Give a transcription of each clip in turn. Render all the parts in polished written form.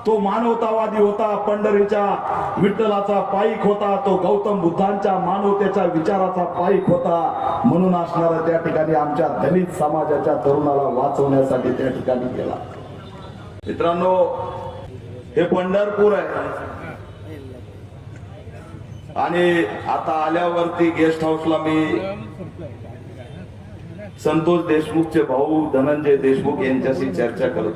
तो मानवतावादी होता, पंढरीच्या विठ्ठलाचा पाईक होता, तो गौतम बुद्धांच्या मानवतेच्या विचाराचा पाईक होता. म्हणून असणारा त्या ठिकाणी आमच्या दलित समाजाच्या तरुणाला वाचवण्यासाठी त्या ठिकाणी गेला. मित्रांनो, हे पंढरपूर आहे आणि आता आल्यावरती गेस्ट हाऊसला मी संतोष देशमुखचे भाऊ धनंजय देशमुख यांच्याशी चर्चा करत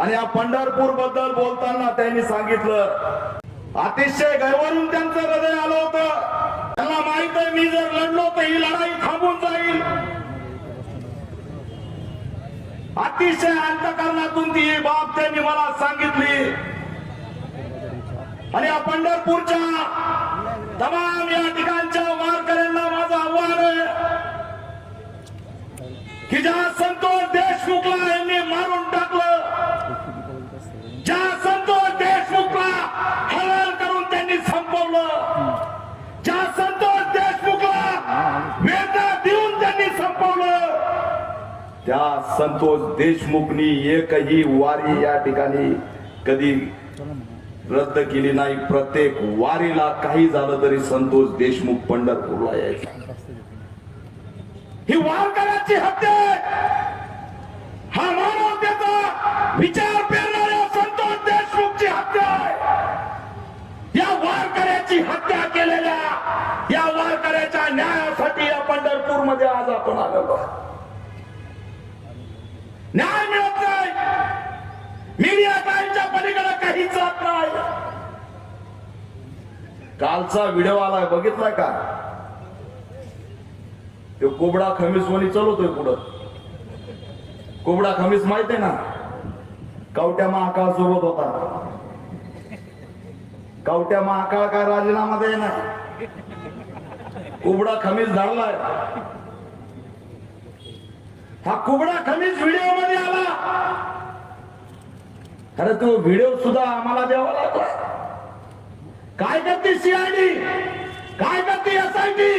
आणि या पंढरपूर बद्दल बोलताना त्यांनी सांगितलं, अतिशय गैरवरून त्यांचं हृदय आलं होतं. त्यांना माहित आहे मी जर लढलो तर ही लढाई थांबून जाईल. अतिशय अंतःकरणातून ती बाब त्यांनी मला सांगितली. आणि या पंढरपूरच्या तमाम या ठिकाणच्या वारकऱ्यांना माझं आव्हान आहे की ज्या संतोष देशमुखला यांनी मारून टाकलं, ज्या संतोष देशमुखला हलाल करून त्यांनी संपवलं, ज्या संतोष देशमुखला वेदना देऊन त्यांनी संपवलं, त्या संतोष देशमुखनी एकही वारी या ठिकाणी कधी रद्द केली नाही. प्रत्येक वारीला काही झालं तरी संतोष देशमुख पंढरपूरला यायचा. ही वारकऱ्याची हत्या, हा मानवतेचा विचार पेरणाऱ्या संतोष देशमुखची हत्या आहे. या वारकऱ्याची हत्या केलेल्या या वारकऱ्याच्या न्यायासाठी या पंढरपूर मध्ये आज आपण आलेलो. न्याय मिळत नाही, मीडिया टाईमच्या पलीकडे काही जात नाही. कालचा व्हिडिओ आलाय, बघितलाय का? तो कोबडा खमीस वणी चालवतोय पुढं. कोबडा खमीस माहित आहे ना, कवट्या महाकाळ सोबत होता. कवट्या महाकाळ काय राजीनामा दे ना, कोबडा खमीस धरलाय. हा कोबडा खमीस व्हिडिओ मध्ये आला. अरे तो व्हिडिओ सुद्धा आम्हाला द्यावा लागला. काय करते सीआयडी, काय करते एसआयटी?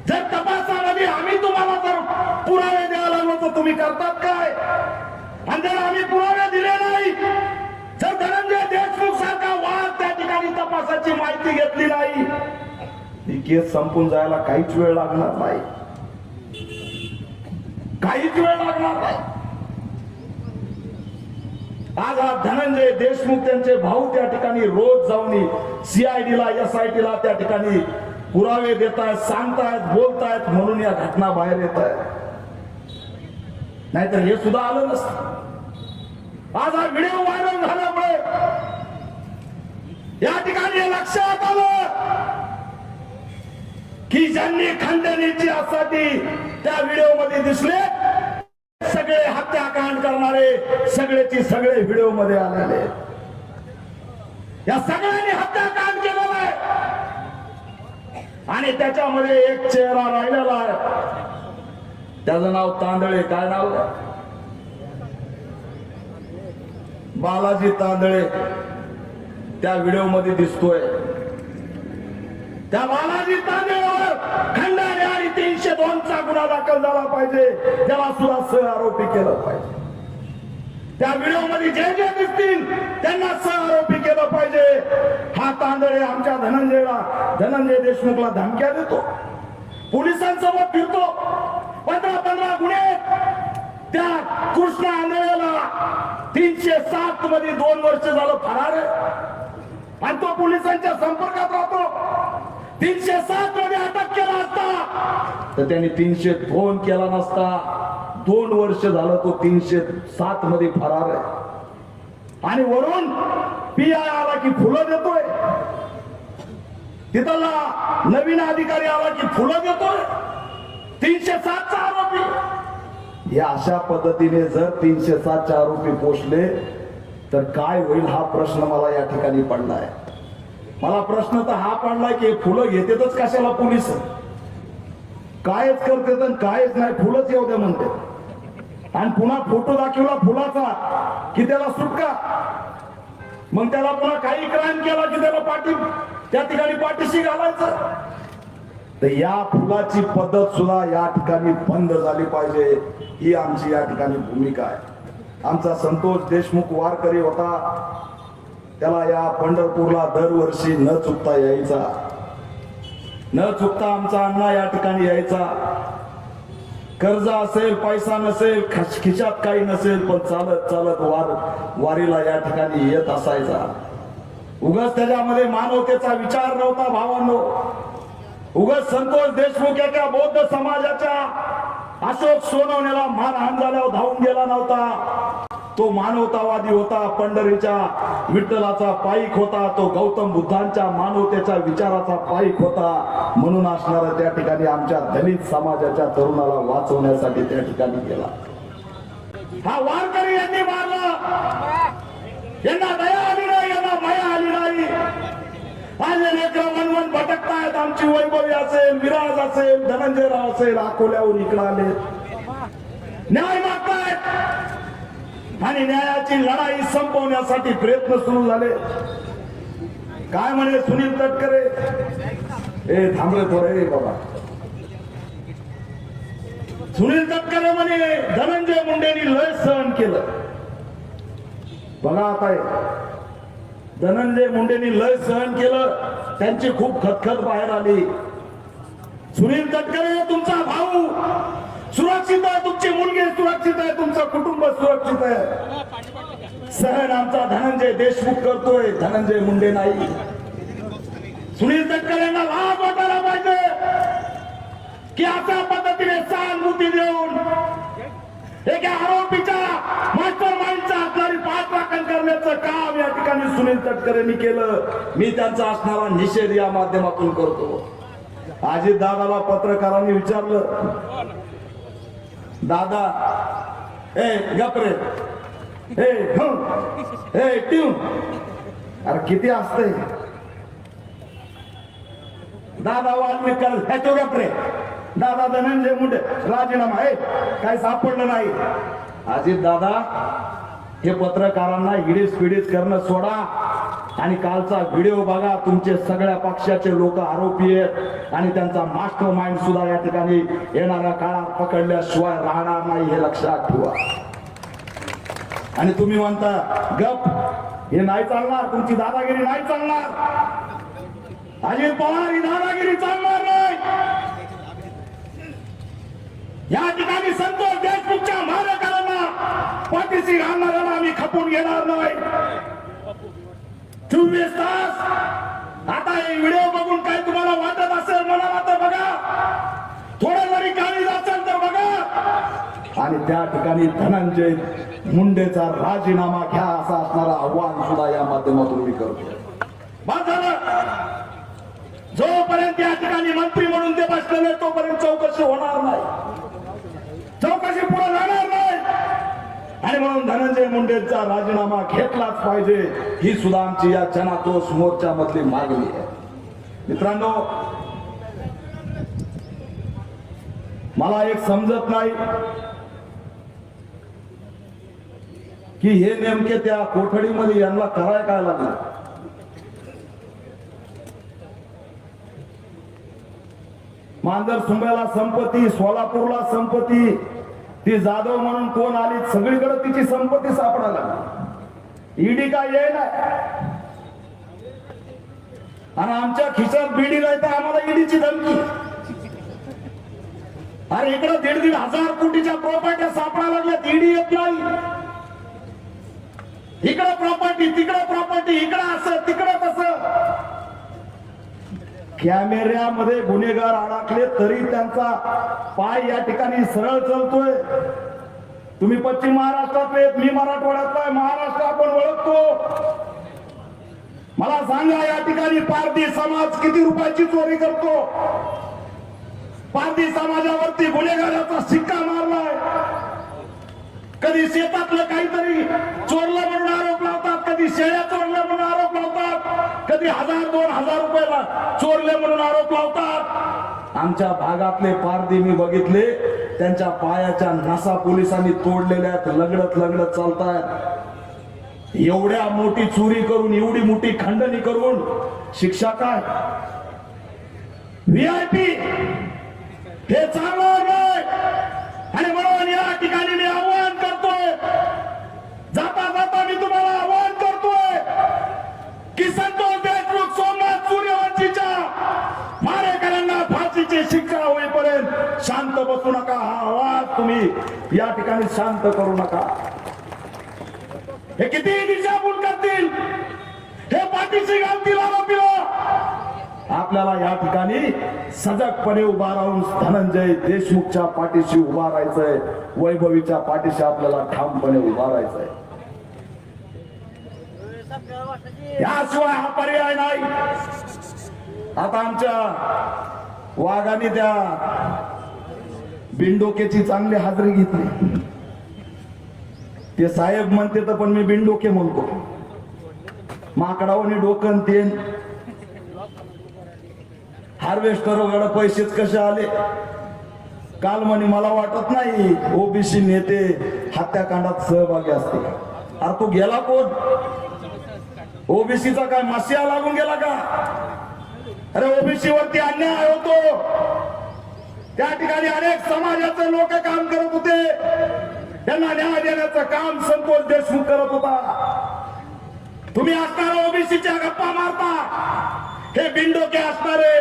जर तपासामध्ये आम्ही तुम्हाला जर पुरावे द्यायला लागलो तर तुम्ही करतात काय? आणि जर आम्ही पुरावे दिले नाही, जर धनंजय देशमुख सारखा वाद त्या ठिकाणी तपासाची माहिती घेतली नाही, ही केस संपून जायला काहीच वेळ लागणार नाही, काहीच वेळ लागणार नाही. आज हा धनंजय देशमुख त्यांचे भाऊ त्या ठिकाणी रोज जाऊन सीआयडीला एसआयटीला त्या ठिकाणी पुरावे देत आहेत, सांगतायत, बोलतायत, म्हणून या घटना बाहेर येत आहेत. नाहीतर हे सुद्धा आलं नसतं. आज हा व्हिडिओ व्हायरल झाल्यामुळे या ठिकाणी लक्षात आलं की ज्यांनी खंडणीची आसाठी त्या व्हिडिओ मध्ये दिसले, सगळे हत्याकांड करणारे सगळेची सगळे व्हिडिओ मध्ये आलेले. या सगळ्यांनी हत्याकांड केलेलं आहे आणि त्याच्यामध्ये एक चेहरा राहिलेला आहे, त्याचं नाव तांदळे. काय नाव? बालाजी तांदळे त्या व्हिडिओ मध्ये दिसतोय. त्या बालाजी तांदळेवर खंडणी आणि 302 चा गुन्हा दाखल झाला पाहिजे, त्याला सुद्धा सह आरोपी केलं पाहिजे. त्या व्हिडिओ मध्ये जे जे दिसतील त्यांना सह आरोपी केलं पाहिजे. हा तांदळे आमच्या धनंजय देशमुखला धमक्या देतो, पोलिसांसोबत फिरतो. 15 गुन्हे त्या कृष्णा आंधळेला 307 मध्ये 2 वर्ष झालं फरार आहे आणि तो पोलिसांच्या संपर्कात राहतो. 307 मध्ये अटक केला असता तर त्यांनी 302 केला नसता. 2 वर्ष झालं तो 307 मध्ये फरार आहे आणि वरून पीआय आला की फुलं देतोय, तिथला नवीन अधिकारी आला की फुलं देतोय. 307 चा आरोपी. या अशा पद्धतीने जर 307 चे आरोपी पोचले तर काय होईल हा प्रश्न मला या ठिकाणी पडलाय. मला प्रश्न तर हा पडलाय की फुलं घेतेतच कशाला पोलीस, कायच करते तर कायच नाही, फुलंच येऊ दे म्हणते. आणि पुन्हा फोटो दाखवला फुलाचा की त्याला सुटका. मग त्याला पुन्हा काही क्राईम केला की त्याला त्या ठिकाणी पाठीशी घालायचं. तर या फुलाची पद्धत सुद्धा या ठिकाणी बंद झाली पाहिजे, ही आमची या ठिकाणी भूमिका आहे. आमचा संतोष देशमुख वारकरी होता, त्याला या पंढरपूरला दरवर्षी न चुकता यायचा, न चुकता आमचा अण्णा या ठिकाणी यायचा. कर्ज असेल, पैसा नसेल, खिशात काही नसेल, पण चालत चालत वारीला या ठिकाणी येत असायचा. उगाच त्याच्यामध्ये मानवतेचा विचार नव्हता भावांनो. उगाच संतोष देशमुख एका बौद्ध समाजाच्या अशोक सोनवण्याला मारहाण झाल्यावर धावून गेला नव्हता. तो मानवतावादी होता, पंढरीच्या विठ्ठलाचा पाईक होता, तो गौतम बुद्धांच्या मानवतेच्या विचाराचा पाईक होता. म्हणून असणारा त्या ठिकाणी आमच्या दलित समाजाच्या तरुणाला वाचवण्यासाठी त्या ठिकाणी गेला. हा वारकरी यांनी मारला, यांना दया आली नाही, यांना माया आली नाही. आज लेकरं मनवन भटकतायत. आमची वैभवी असेल, विराज असेल, धनंजयराव असेल, अकोल्याहून इकडे आले, न्याय मागतायत आणि न्यायाची लढाई संपवण्यासाठी प्रयत्न सुरू झाले. काय म्हणे सुनील तटकरे, ए थांबले थोडे बाबा. सुनील तटकरे म्हणे धनंजय मुंडेंनी लय सहन केलं. बघा आता धनंजय मुंडेंनी लय सहन केलं, त्यांची खूप खतखत बाहेर आली. सुनील तटकरे तुमचा भाऊ सुरक्षित आहे, तुमची मुलगी सुरक्षित आहे, तुमचं कुटुंब सुरक्षित आहे. सहन आमचा धनंजय देशमुख करतोय, धनंजय मुंडे नाही. सुनील तटकरेंना लाभ वाटायला पाहिजे की अशा पद्धतीने सहानुभूती देऊन एका आरोपीच्या मास्टर माइंडचा आपल्याला पाठराखण करण्याचं काम या ठिकाणी सुनील तटकरेंनी केलं. मी त्यांचा असणारा निषेध या माध्यमातून करतो. अजित दादाला पत्रकारांनी विचारलं, दादा ए गपरे ए ए ट्यून, अरे किती असते दादा वाल्मिकर ह्याचो गपरे. दादा धनंजय मुंडे राजीनामा आहे, काही सापडलं नाही. अजित दादा हे पत्रकारांना हिडीस पिडीस करणं सोडा आणि कालचा व्हिडिओ बघा. तुमचे सगळ्या पक्षाचे लोक आरोपी आहेत आणि त्यांचा मास्टर माइंड सुद्धा या ठिकाणी येणाऱ्या काळात पकडल्याशिवाय राहणार नाही, हे लक्षात ठेवा. आणि तुम्ही म्हणता गप, हे नाही चालणार, तुमची दादागिरी नाही चालणार. अजित पवार ही दादागिरी चालणार नाही. या ठिकाणी संतोष देशमुखच्या मारेकरांना पाठीशी घालणाऱ्यांना आम्ही खपून घेणार नाही. 24 तास. आता हे व्हिडिओ बघून काय तुम्हाला वाटत असेल मनाला तर बघा, थोडं जरी काळजी असेल तर बघा. आणि त्या ठिकाणी धनंजय मुंडेचा राजीनामा घ्या असं असणारा आव्हान सुद्धा या माध्यमातून मी करतो. बस झालं. जोपर्यंत या ठिकाणी मंत्री म्हणून ते बसलेले तोपर्यंत चौकशी होणार नाही, चौकशी पुढे जाणार नाही. आणि म्हणून धनंजय मुंडेंचा राजीनामा घेतलाच पाहिजे, ही सुद्धा आमची या जनाक्रोश मोर्चा मधली मागणी आहे. मित्रांनो, मला एक समजत नाही की हे नेमके त्या कोठडीमध्ये यांना कराय काय लागलं. मांजर सुंब्याला संपत्ती, सोलापूरला संपत्ती, ती जाधव म्हणून कोण आली, सगळीकडे तिची संपत्ती सापडायला. ईडी काय येईना आणि आमच्या खिशात बीडी नाही तर आम्हाला ईडीची धमकी. अरे इकडे 1,500 कोटीच्या प्रॉपर्ट्या सापडायला लागल्यात, ईडी येत नाही. इकडे प्रॉपर्टी, तिकडे प्रॉपर्टी, इकडे असं तिकडे तसं. कॅमेऱ्यामध्ये गुन्हेगार अडकले तरी त्यांचा पाय या ठिकाणी सरळ चालतोय. तुम्ही पश्चिम महाराष्ट्रातले, मी मराठवाड्यातला आहे, महाराष्ट्र आपण ओळखतो. मला सांगा या ठिकाणी पारधी समाज किती रुपयाची चोरी करतो. पारधी समाजावरती गुन्हेगाराचा शिक्का मारलाय. कधी शेतातलं काहीतरी चोरलं म्हणून आरोप लावतात, कधी शेळ्या चोरल्या म्हणून आरोप लावतात, कधी 1,000-2,000 रुपयाला चोरले म्हणून आरोप लावतात. आमच्या भागातले पारधी मी बघितले, त्यांच्या पायाच्या नसा पोलिसांनी तोडलेल्या आहेत, लगडत लगडत चालतायत. एवढ्या मोठी चोरी करून, एवढी मोठी खंडणी करून शिक्षा काय? VIP हे चांगलं नाही. आणि म्हणून या ठिकाणी मी आवाहन करतोय, गोष्टी या ठिकाणी शांत करू नका. हे किती दिशाभूल करतील, हे पाठीशी घालतील आरोपीला. आपल्याला या ठिकाणी सजगपणे उभा राहून धनंजय देशमुखच्या पाठीशी उभा राहायचंय. वैभवीच्या पाठीशी आपल्याला ठामपणे उभा राहायचंय. याशिवाय हा पर्याय नाही. आता आमच्या वाघाने त्या बिनडोकेची चांगली हाजरी घेतली. ते साहेब म्हणते तर पण मी बिनडोके म्हणतो. माकडावणी डोकन तेन हार्वेस्टरकडे पैसेच कसे आले. काल म्हणे मला वाटत नाही ओबीसी नेते हत्याकांडात सहभागी असतील. अरे तो गेला कोण? ओबीसीचा काय मासिया लागून गेला का? अरे ओबीसी वरती अन्याय होतो. त्या ठिकाणी अनेक समाजाचे लोक काम करत होते. त्यांना न्याय देण्याचं काम संतोष देशमुख करत होता. तुम्ही असणारा ओबीसीच्या गप्पा मारता, हे बिनडोके असणारे.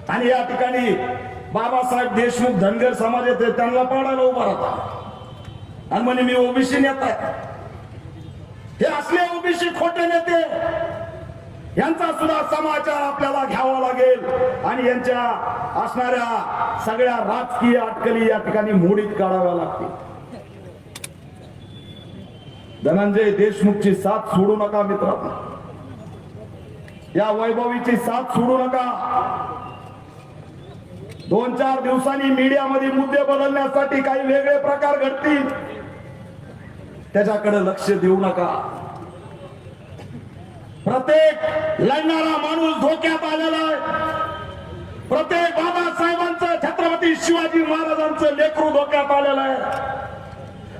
आणि या ठिकाणी बाबासाहेब देशमुख धनगर समाज येते त्यांना पाडायला उभा राहता आणि म्हणे मी ओबीसी नेता. हे असले ओबीसी खोटे नेते, यांचा सुद्धा समाचार आपल्याला घ्यावा लागेल आणि यांच्या असणाऱ्या सगळ्या राजकीय अटकली या ठिकाणी मोडीत काढाव्या लागतील. धनंजय देशमुखची साथ सोडू नका मित्रांनो. या वैभवीची साथ सोडू नका. 2-4 दिवसांनी मीडियामध्ये मुद्दे बदलण्यासाठी काही वेगळे प्रकार घडतील, त्याच्याकडे लक्ष देऊ नका. प्रत्येक लढणारा माणूस धोक्यात आलेला आहे. प्रत्येक बाबासाहेबांचं, छत्रपती शिवाजी महाराजांचं लेकरू धोक्यात आलेलं आहे.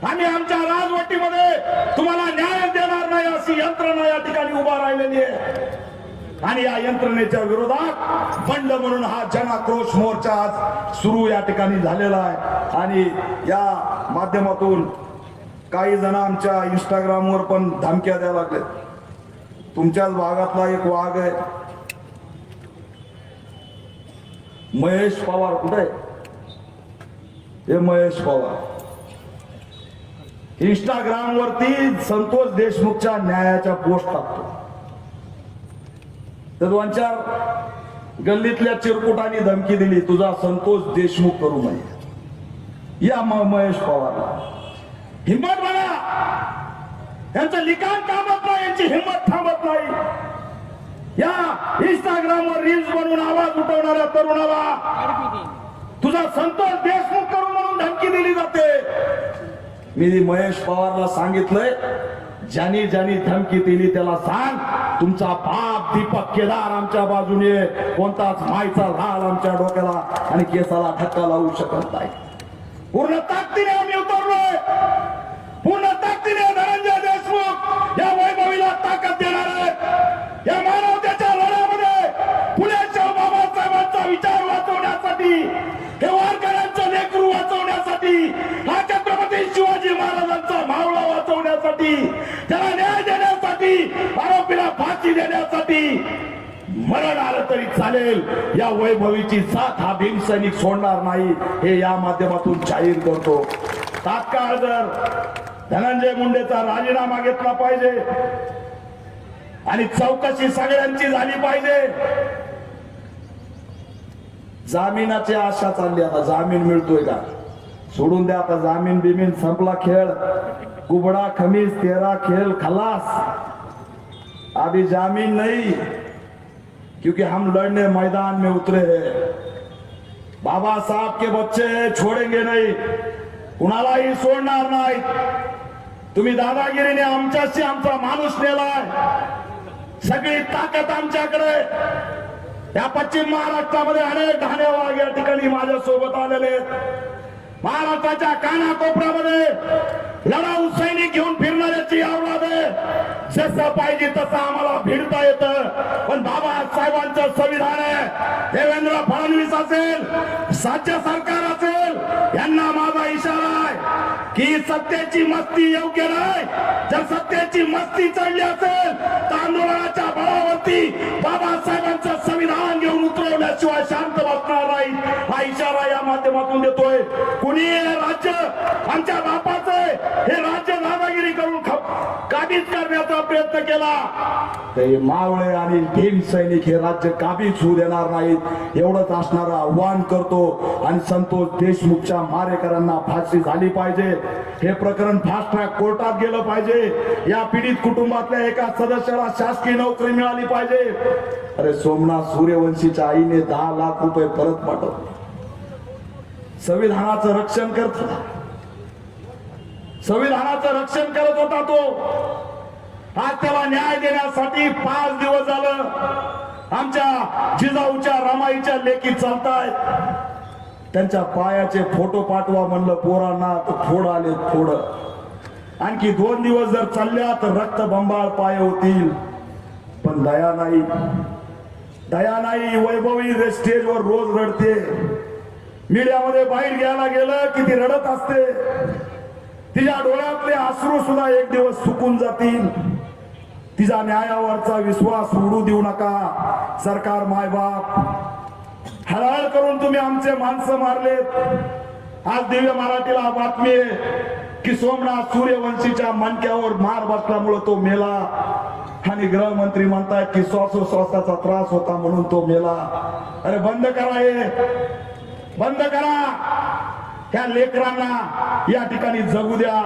आम्ही आमच्या राजवटीमध्ये तुम्हाला न्याय देणार नाही अशी यंत्रणा या ठिकाणी उभा राहिलेली आहे. आणि या यंत्रणेच्या विरोधात बंड म्हणून हा जनाक्रोश मोर्चा आज सुरू या ठिकाणी झालेला आहे. आणि या माध्यमातून काही जण आमच्या इंस्टाग्रामवर पण धमक्या द्यायला लागले. तुमच्याच भागातला एक वाघ आहे महेश पवार. कुठे आहे हे महेश पवार? इंस्टाग्राम वरती संतोष देशमुखच्या न्यायाच्या पोस्ट टाकतो. तर 2-4 गल्लीतल्या चिरकुटांनी धमकी दिली तुझा संतोष देशमुख करू नये. या महेश पवारला हिंमत बघा. यांचं लिखाण थांबत नाही, यांची हिंमत थांबत नाही. या इंस्टाग्रामवर रील्स बनवून आवाज उठवणाऱ्या तरुणाला तुझा संतोष देशमुख करू म्हणून धमकी दिली जाते. मी महेश पवारला सांगितलंय, ज्यांनी ज्यांनी धमकी दिली त्याला सांग तुमचा बाप दीपक केदार आमच्या बाजूने, कोणताच मायचा लाल आमच्या डोक्याला आणि केसाला धक्का लावू शकत नाही. पूर्ण ताकदीने आम्ही उतरलोय. पूर्ण ताकदीने धनंजय देशमुख या वैभवीला ताकद देणार आहे. या मानवतेच्या लढ्यामध्ये पुणे शाहू बाबासाहेबांचा विचार वाचवण्यासाठी, हे वारकऱ्यांचं लेकरू वाचवण्यासाठी, हा छत्रपती शिवाजी महाराजांचा मावळा वाचवण्यासाठी, त्याला न्याय देण्यासाठी, आरोपीला फाशी देण्यासाठी मरण आलं तरी चालेल. या वैभवीची साथ हा भीमसैनिक सोडणार नाही हे या माध्यमातून जाहीर करतो. तात्काळ जर धनंजय मुंडेचा राजीनामा घेतला पाहिजे आणि चौकशी सगळ्यांची झाली पाहिजे. जामिनाची आशा चालली. आता जामीन मिळतोय का? सोडून द्या आता. जामीन बिमीन संपला खेळ. कुबडा खमीस 13 खेल खलास. अभी जामीन नहीं, क्योंकि हम लड़ने मैदान में उतरे हैं. बाबा साहब के बच्चे छोड़ेंगे नहीं, कुणालाही सोडणार नाही. तुम्ही दादागिरीने आमच्याशी आमचा माणूस नेलाय. सगळी ताकद आमच्याकडे. या पश्चिम महाराष्ट्रामध्ये अनेक ढाणेवाग या ठिकाणी माझ्या सोबत आलेले आहेत. महाराष्ट्राच्या कानाकोपऱ्यामध्ये लढाऊ सैनिक घेऊन फिरणाऱ्याची औलाद आहे. जसं पाहिजे तसं आम्हाला भिडता येतं. पण बाबासाहेबांचं संविधान आहे. देवेंद्र फडणवीस असेल, राज्य सरकार असेल, यांना माझा इशारा आहे की ही सत्तेची मस्ती योग्य नाही. जर सत्तेची मस्ती चढली असेल तर आंदोलनाच्या बळावरती बाबासाहेबांचं संविधान घेऊन उतरवल्याशिवाय शांत बसणार नाही. हा इशारा या माध्यमातून देतोय. कुणी हे राज्य आमच्या बापाचं आहे, हे राज्य दादागिरी करून काबीज करण्याचा प्रयत्न केला ते मावळे आणि भीम सैनिक हे राज्य काबीज होऊ देणार नाहीत. एवढंच असणारं आव्हान करतो. आणि संतोष देशमुखच्या मारेकरांना फाशी झाली पाहिजे. हे प्रकरण फास्ट ट्रॅक कोर्टात गेलं पाहिजे. या पीडित कुटुंबातल्या एका सदस्याला शासकीय नोकरी मिळाली पाहिजे. अरे सोमनाथ सूर्यवंशीच्या आईने 10 लाख रुपये परत पाठवले. संविधानाचं रक्षण करत होता, संविधानाचं रक्षण करत होता तो. आज त्याला न्याय देण्यासाठी 5 दिवस झालं आमच्या जिजाऊच्या रमाईच्या लेखी चालतायत. त्यांच्या पायाचे फोटो पाठवा म्हणलं पोरांना तर फोड आले फोड. आणखी 2 दिवस जर चालल्या तर रक्त बंबाळ पाय होतील. पण दया नाही, दया नाही. वैभवी स्टेजवर रोज रडते. मीडियामध्ये बाहेर घ्यायला गेलं की ती रडत असते. तिच्या डोळ्यातले अश्रू सुद्धा एक दिवस सुकून जातील. तिचा न्यायावरचा विश्वास उडू देऊ नका. सरकार मायबाप हळहळ करून तुम्ही आमचे माणसं मारलेत. आज दिव्य मराठीला बातमी आहे की सोमनाथ सूर्यवंशीच्या मणक्यावर मार बसल्यामुळे तो मेला. आणि गृहमंत्री म्हणतायत की श्वासोश्वासाचा त्रास होता म्हणून तो मेला. अरे बंद करा, हे बंद करा. ह्या लेकरांना या ठिकाणी जगू द्या.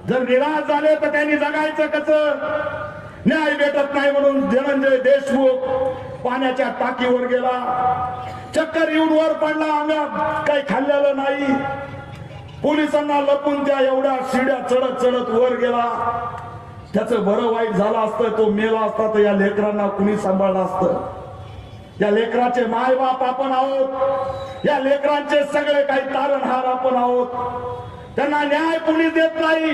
जर निराश झाले तर त्यांनी जगायचं कसं? न्याय भेटत नाही म्हणून धनंजय देशमुख पाण्याच्या टाकीवर गेला. चक्कर येऊन वर पडला. अंगात काही खाल्लेलं नाही. पोलिसांना लपून त्या एवढ्या शिड्या चढत चढत वर गेला. त्याचं बरं वाईट झालं असतं, तो मेला असता तर या लेकरांना कुणी सांभाळलं असतं? या लेकराचे मायबाप आपण आहोत. या लेकरांचे सगळे काही तारणहार आपण आहोत. त्यांना न्याय पोलीस देत नाही.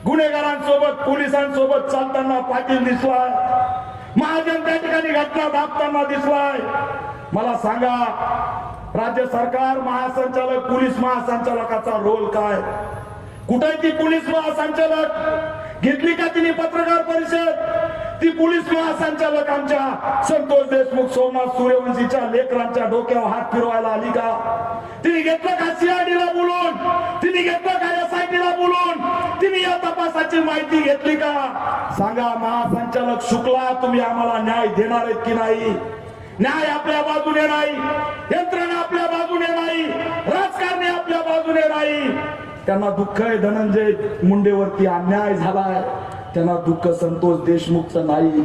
गुन्हेगारांसोबत पोलिसांसोबत चालताना पाटील दिसलाय. महाजन त्या ठिकाणी घटना दाबताना दिसलाय. मला सांगा, राज्य सरकार महासंचालक पोलीस महासंचालकाचा रोल काय? कुठे ती पोलीस महासंचालक घेतली का तिने पत्रकार परिषद? ती पोलीस महासंचालक आमच्या संतोष देशमुख सोमनाथ सूर्यवंशीच्या लेकरांच्या डोक्यावर हात फिरवायला आली का? तिने घेतलं का सीआयडीला बोलून? तिने घेतलं का एसआयटीला बोलून? तिने या तपासाची माहिती घेतली का? सांगा महासंचालक शुक्ला, तुम्ही आम्हाला न्याय देणार आहेत की नाही? न्याय आपल्या बाजूने नाही, यंत्रणा आपल्या बाजूने नाही, राजकारणी आपल्या बाजूने नाही. त्यांना दुःख आहे धनंजय मुंडेवरती अन्याय झालाय. त्यांना दुःख संतोष देशमुखचं नाही.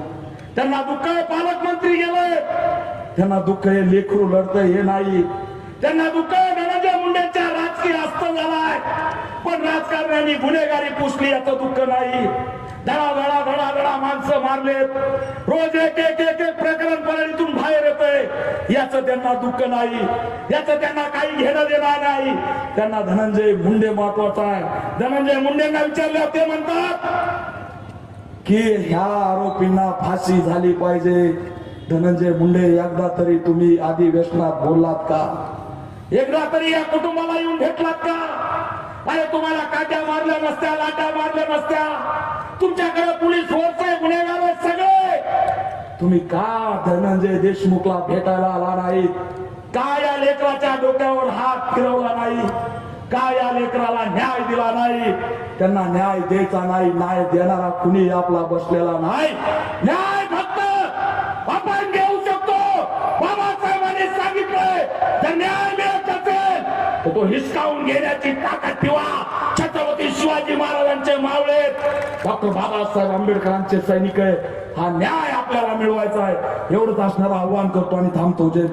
त्यांना दुःख आहे पालकमंत्री गेले. त्यांना दुःख आहे लेकरू लढतंय हे नाही. त्यांना दुःख आहे धनंजय मुंडेंच्या राजकीय हस्त झालाय. पण राजकारण्यांनी गुन्हेगारी पुसली याचं दुःख नाही. धडा धडा धडा धडा माणसं मारलेत. रोज एक एक एक एक प्रकरण परळीतून बाहेर येतंय. याचं त्यांना दुःख नाही. याचं त्यांना काही घेणं देणार नाही. त्यांना धनंजय मुंडे महत्वाचा आहे. धनंजय मुंडेंना विचारलं ते म्हणतात की ह्या आरोपींना फाशी झाली पाहिजे. धनंजय मुंडे, एकदा तरी तुम्ही अधिवेशनात बोललात का? एकदा तरी या कुटुंबाला येऊन भेटलात का? अरे तुम्हाला काट्या मारल्या नसत्या, लाट्या मारल्या नसत्या. तुमच्याकडे पोलीस फोर्स आहे, गुन्हेगार आहेत सगळे. तुम्ही का धनंजय देशमुखला भेटायला आला नाहीत? का या लेकराच्या डोक्यावर हात फिरवला नाही? का या लेकराला न्याय दिला नाही? त्यांना न्याय द्यायचा नाही. न्याय देणारा कुणी आपला बसलेला नाही. न्याय फक्त आपण घेऊ शकतो. बाबासाहेबांनी सांगितलंय, तर न्याय मिळत असेल तर तो हिसकावून घेण्याची ताकद ठेवा. छत्रपती शिवाजी महाराजांचे मावळे, डॉक्टर बाबासाहेब आंबेडकरांचे सैनिक आहे. हा न्याय आपल्याला मिळवायचा आहे. एवढंच असणारं आव्हान करतो आणि थांबतो. जय